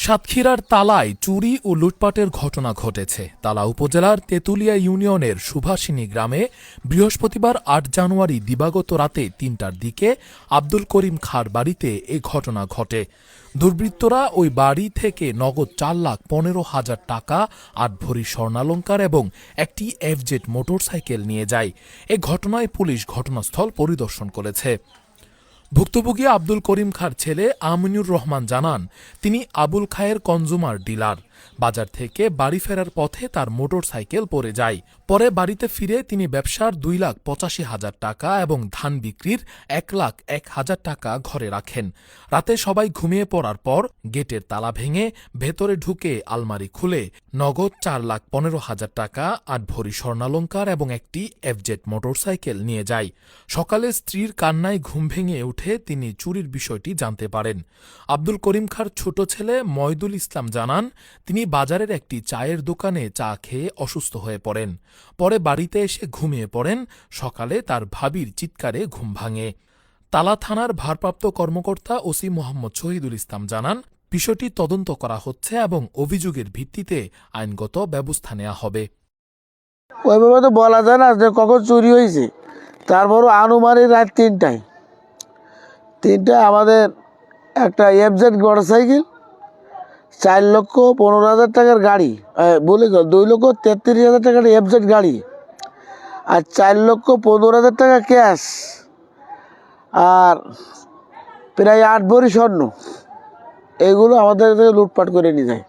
সাতক্ষীরার তালায় চুরি ও লুটপাটের ঘটনা ঘটেছে। তালা উপজেলার তেঁতুলিয়া ইউনিয়নের সুভাষিনী গ্রামে বৃহস্পতিবার ৮ জানুয়ারি দিবাগত রাতে ৩টার দিকে আব্দুল করিম খাঁর বাড়িতে এ ঘটনা ঘটে। দুর্বৃত্তরা ওই বাড়ি থেকে নগদ ৪,১৫,০০০ টাকা, ৮ ভরি স্বর্ণালংকার এবং একটি এফজেড মোটরসাইকেল নিয়ে যায়। এ ঘটনায় পুলিশ ঘটনাস্থল পরিদর্শন করেছে। ভুক্তভোগী আব্দুল করিম খাঁর ছেলে আমিনুর রহমান জানান, তিনি আবুল খায়ের কনজুমার ডিলার। বাজার থেকে বাড়ি ফেরার পথে তার মোটর সাইকেল পড়ে যায়। পরে বাড়িতে ফিরে তিনি ব্যবসার ২,৮৫,০০০ টাকা এবং ধান বিক্রির ১,০০,০০০ টাকা ঘরে রাখেন। রাতে সবাই ঘুমিয়ে পড়ার পর গেটের তালা ভেঙে ভেতরে ঢুকে আলমারি খুলে নগদ ৪,১৫,০০০ টাকা, ৮ ভরি স্বর্ণালংকার এবং একটি এফজেড মোটরসাইকেল নিয়ে যায়। সকালে স্ত্রীর কান্নায় ঘুম ভেঙে উঠে তিনি চুরির বিষয়টি জানতে পারেন। আব্দুল করিম খাঁর ছোট ছেলে ময়দুল ইসলাম জানান, তিনি বাজারের একটি চায়ের দোকানে চা খেয়ে অসুস্থ হয়ে পড়েন। পরে বাড়িতে এসে ঘুমিয়ে পড়েন। সকালে তার ভাবির চিৎকারে ঘুম ভাঙে। তালা থানার ভারপ্রাপ্ত কর্মকর্তা ওসি মোহাম্মদ শহীদুল ইসলাম জানান, বিষয়টি তদন্ত করা হচ্ছে এবং অভিযোগের ভিত্তিতে আইনগত ব্যবস্থা নেওয়া হবে। ওইভাবে তো বলা যায় না যে কখন চুরি হয়েছে। তারপরও আনুমানিক রাত ৩টায় আমাদের একটা এফজেড মোটরসাইকেল, ৪,১৫,০০০ টাকার গাড়ি, বলে ২,৩৩,০০০ টাকার এফজেড গাড়ি, আর ৪,১৫,০০০ টাকা ক্যাশ, আর প্রায় ৮ ভরি স্বর্ণ, এগুলো আমাদের থেকে লুটপাট করে নিয়ে যায়।